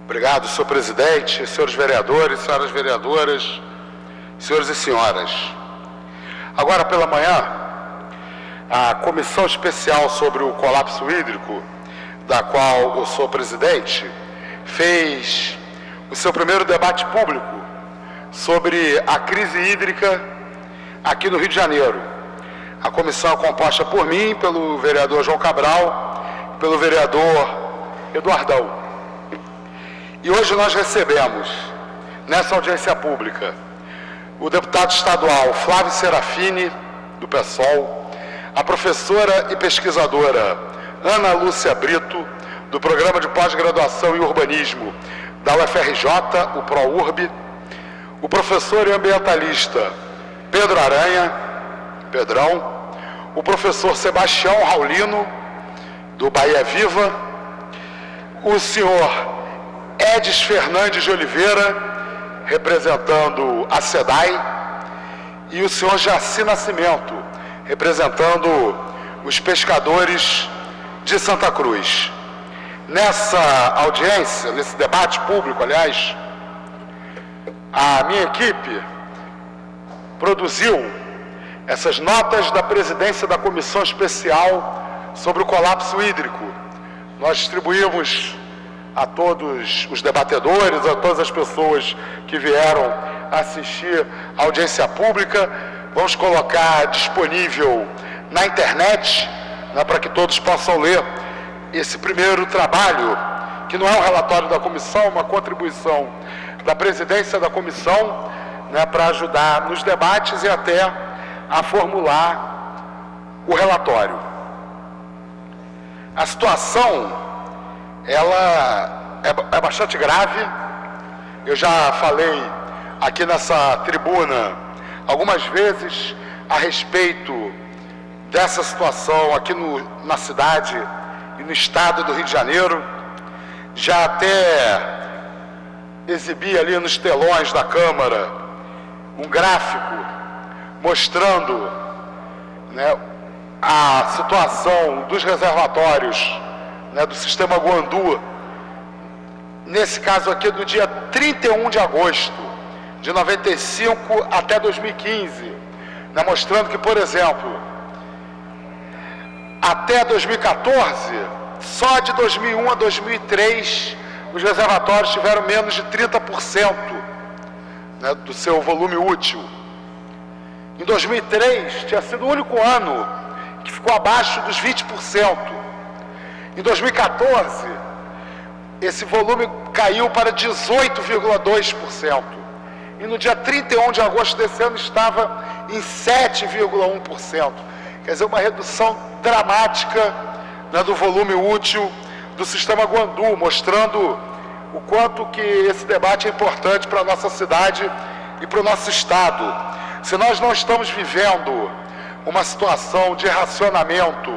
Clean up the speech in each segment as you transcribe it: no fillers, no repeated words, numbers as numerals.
Obrigado, senhor presidente, senhores vereadores, senhoras vereadoras, senhores e senhoras. Agora pela manhã, a comissão especial sobre o colapso hídrico, da qual eu sou presidente, fez o seu primeiro debate público sobre a crise hídrica aqui no Rio de Janeiro. A comissão é composta por mim, pelo vereador João Cabral, pelo vereador Eduardão. E hoje nós recebemos, nessa audiência pública, o deputado estadual Flávio Serafini, do PSOL, a professora e pesquisadora Ana Lúcia Brito, do Programa de Pós-Graduação em Urbanismo da UFRJ, o ProURB, o professor e ambientalista Pedro Aranha, Pedrão, o professor Sebastião Raulino, do Bahia Viva, o senhor Edis Fernandes de Oliveira, representando a SEDAI, e o senhor Jaci Nascimento, representando os pescadores de Santa Cruz. Nessa audiência, nesse debate público, aliás, a minha equipe produziu essas notas da presidência da Comissão Especial sobre o Colapso Hídrico. Nós distribuímos a todos os debatedores, a todas as pessoas que vieram assistir à audiência pública. Vamos colocar disponível na internet, né, para que todos possam ler esse primeiro trabalho, que não é um relatório da comissão, é uma contribuição da presidência da comissão, né, para ajudar nos debates e até a formular o relatório. A situação ela é bastante grave. Eu já falei aqui nessa tribuna algumas vezes a respeito dessa situação aqui na cidade e no estado do Rio de Janeiro. Já até exibi ali nos telões da Câmara um gráfico mostrando, né, a situação dos reservatórios, né, do sistema Guandu, nesse caso aqui do dia 31 de agosto de 95 até 2015, né, mostrando que, por exemplo, até 2014, só de 2001 a 2003, os reservatórios tiveram menos de 30%, né, do seu volume útil. Em 2003, tinha sido o único ano que ficou abaixo dos 20%. Em 2014, esse volume caiu para 18,2%. E no dia 31 de agosto desse ano estava em 7,1%. Quer dizer, uma redução dramática, né, do volume útil do sistema Guandu, mostrando o quanto que esse debate é importante para a nossa cidade e para o nosso estado. Se nós não estamos vivendo uma situação de racionamento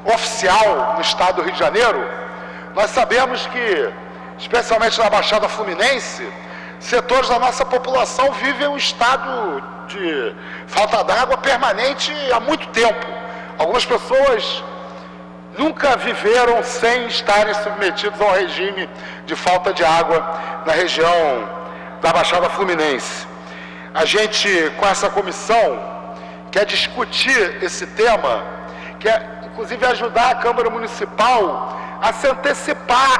oficial no estado do Rio de Janeiro, nós sabemos que, especialmente na Baixada Fluminense, setores da nossa população vivem um estado de falta d'água permanente há muito tempo. Algumas pessoas nunca viveram sem estarem submetidos ao regime de falta de água na região da Baixada Fluminense. A gente, com essa comissão, quer discutir esse tema, quer inclusive ajudar a Câmara Municipal a se antecipar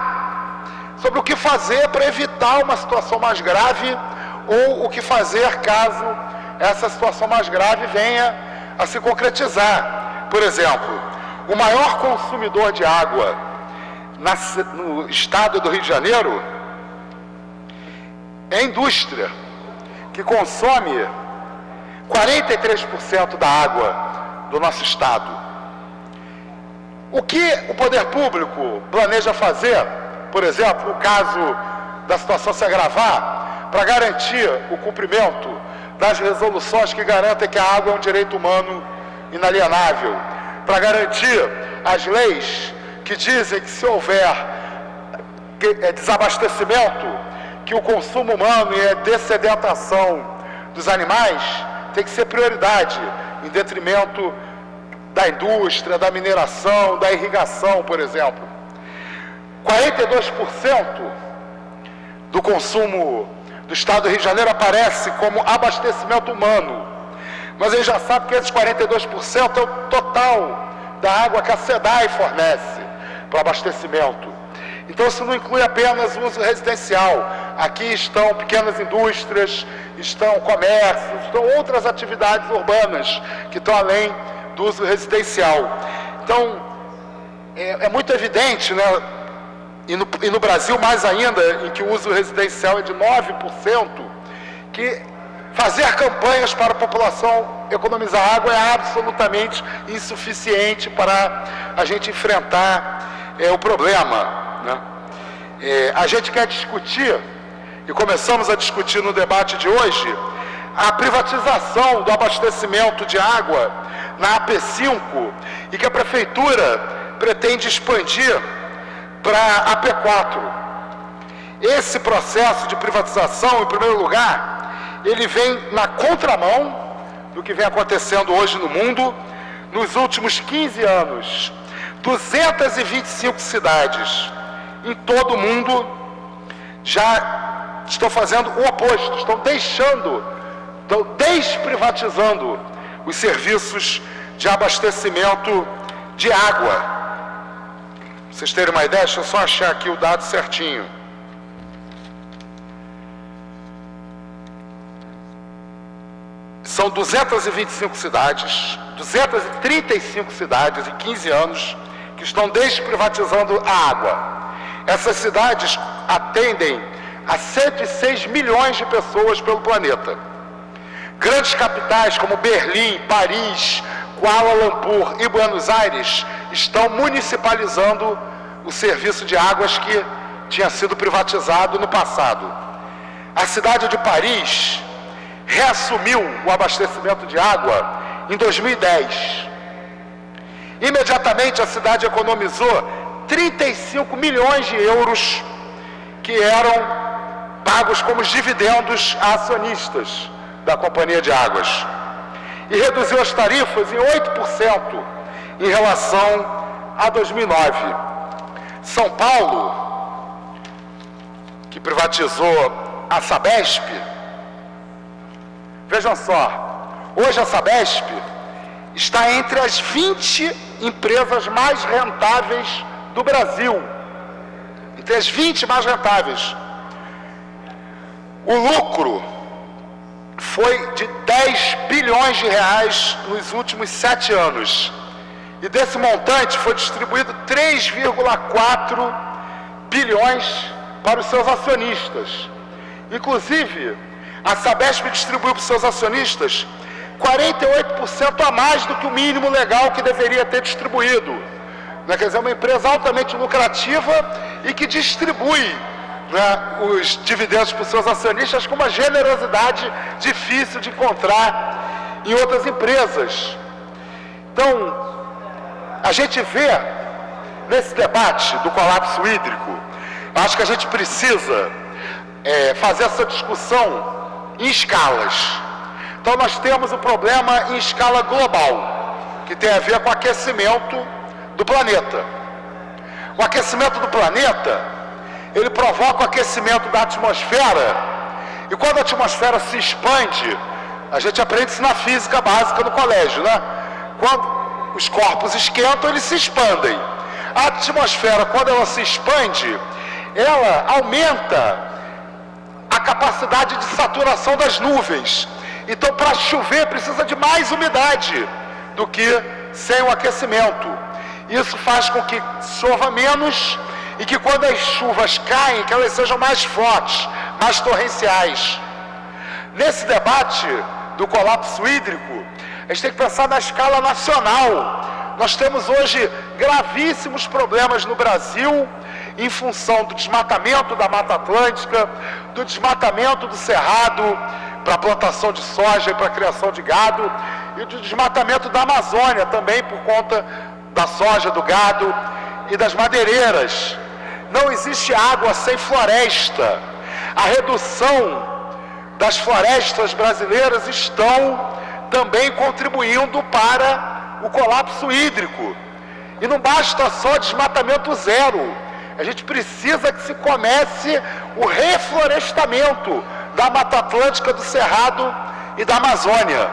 sobre o que fazer para evitar uma situação mais grave, ou o que fazer caso essa situação mais grave venha a se concretizar. Por exemplo, o maior consumidor de água no estado do Rio de Janeiro é a indústria, que consome 43% da água do nosso estado. O que o poder público planeja fazer, por exemplo, no caso da situação se agravar, para garantir o cumprimento das resoluções que garantem que a água é um direito humano inalienável, para garantir as leis que dizem que se houver desabastecimento, que o consumo humano e a dessedentação dos animais tem que ser prioridade, em detrimento da indústria, da mineração, da irrigação, por exemplo. 42% do consumo do estado do Rio de Janeiro aparece como abastecimento humano. Mas a gente já sabe que esses 42% é o total da água que a SEDAI fornece para abastecimento. Então isso não inclui apenas o uso residencial. Aqui estão pequenas indústrias, estão comércios, estão outras atividades urbanas que estão além do uso residencial. Então, é muito evidente, né? E no Brasil mais ainda, em que o uso residencial é de 9%, que fazer campanhas para a população economizar água é absolutamente insuficiente para a gente enfrentar o problema, né? A gente quer discutir, e começamos a discutir no debate de hoje, a privatização do abastecimento de água na AP5 e que a Prefeitura pretende expandir para a AP4. Esse processo de privatização, em primeiro lugar, ele vem na contramão do que vem acontecendo hoje no mundo. Nos últimos 15 anos, 225 cidades em todo o mundo já estão fazendo o oposto, estão desprivatizando os serviços de abastecimento de água. Pra vocês terem uma ideia, deixa eu só achar aqui o dado certinho. São 225 cidades, 235 cidades em 15 anos que estão desprivatizando a água. Essas cidades atendem a 106 milhões de pessoas pelo planeta. Grandes capitais como Berlim, Paris, Kuala Lumpur e Buenos Aires estão municipalizando o serviço de águas que tinha sido privatizado no passado. A cidade de Paris reassumiu o abastecimento de água em 2010. Imediatamente a cidade economizou 35 milhões de euros que eram pagos como dividendos a acionistas da Companhia de Águas. E reduziu as tarifas em 8% em relação a 2009. São Paulo, que privatizou a Sabesp, vejam só, hoje a Sabesp está entre as 20 empresas mais rentáveis do Brasil. Entre as 20 mais rentáveis. O lucro foi de 10 bilhões de reais nos últimos 7 anos. E desse montante foi distribuído 3,4 bilhões para os seus acionistas. Inclusive, a Sabesp distribuiu para os seus acionistas 48% a mais do que o mínimo legal que deveria ter distribuído. Quer dizer, é uma empresa altamente lucrativa e que distribui, né, os dividendos para os seus acionistas com uma generosidade difícil de encontrar em outras empresas. Então, a gente vê nesse debate do colapso hídrico, acho que a gente precisa fazer essa discussão em escalas. Então nós temos o problema em escala global, que tem a ver com o aquecimento do planeta. O aquecimento do planeta, ele provoca o aquecimento da atmosfera, e quando a atmosfera se expande, a gente aprende isso na física básica no colégio, né? Quando os corpos esquentam, eles se expandem. A atmosfera, quando ela se expande, ela aumenta a capacidade de saturação das nuvens. Então, para chover, precisa de mais umidade do que sem o aquecimento. Isso faz com que chova menos e que quando as chuvas caem, que elas sejam mais fortes, mais torrenciais. Nesse debate do colapso hídrico, a gente tem que pensar na escala nacional. Nós temos hoje gravíssimos problemas no Brasil em função do desmatamento da Mata Atlântica, do desmatamento do Cerrado para a plantação de soja e para a criação de gado, e do desmatamento da Amazônia também por conta da soja, do gado e das madeireiras. Não existe água sem floresta. A redução das florestas brasileiras estão também contribuindo para o colapso hídrico. E não basta só desmatamento zero. A gente precisa que se comece o reflorestamento da Mata Atlântica, do Cerrado e da Amazônia.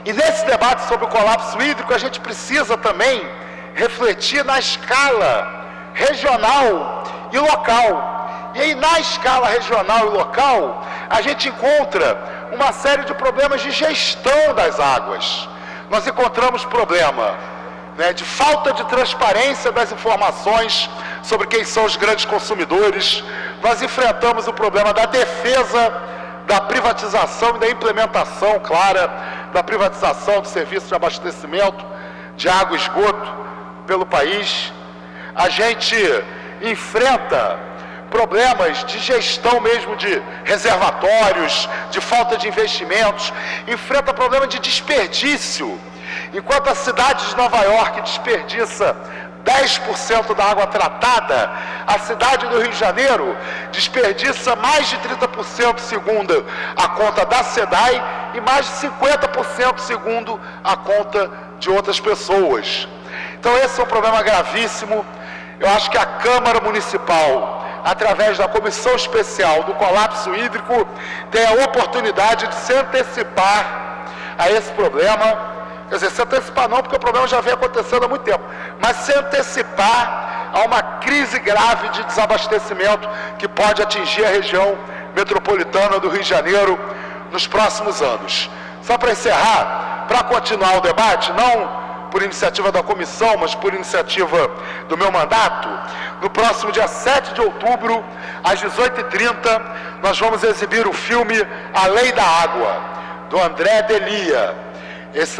E nesse debate sobre o colapso hídrico, a gente precisa também refletir na escala regional e local. E aí, na escala regional e local, a gente encontra uma série de problemas de gestão das águas. Nós encontramos problema, de falta de transparência das informações sobre quem são os grandes consumidores. Nós enfrentamos o problema da defesa da privatização e da implementação clara da privatização do serviço de abastecimento de água e esgoto pelo país. A gente enfrenta problemas de gestão mesmo de reservatórios, de falta de investimentos, enfrenta problema de desperdício. Enquanto a cidade de Nova York desperdiça 10% da água tratada, a cidade do Rio de Janeiro desperdiça mais de 30% segundo a conta da SEDAI e mais de 50% segundo a conta de outras pessoas. Então esse é um problema gravíssimo. Eu acho que a Câmara Municipal, através da Comissão Especial do Colapso Hídrico, tem a oportunidade de se antecipar a esse problema. Quer dizer, se antecipar não, porque o problema já vem acontecendo há muito tempo, mas se antecipar a uma crise grave de desabastecimento que pode atingir a região metropolitana do Rio de Janeiro nos próximos anos. Só para encerrar, para continuar o debate, não por iniciativa da comissão, mas por iniciativa do meu mandato, no próximo dia 7 de outubro, às 18h30, nós vamos exibir o filme A Lei da Água, do André Delia.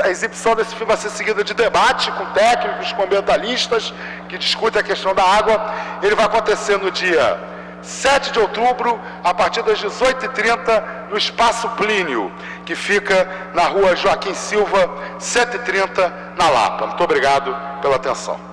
A exibição desse filme vai ser seguida de debate com técnicos, com ambientalistas que discutem a questão da água. Ele vai acontecer no dia 7 de outubro, a partir das 18h30, no Espaço Plínio, que fica na rua Joaquim Silva, 130, na Lapa. Muito obrigado pela atenção.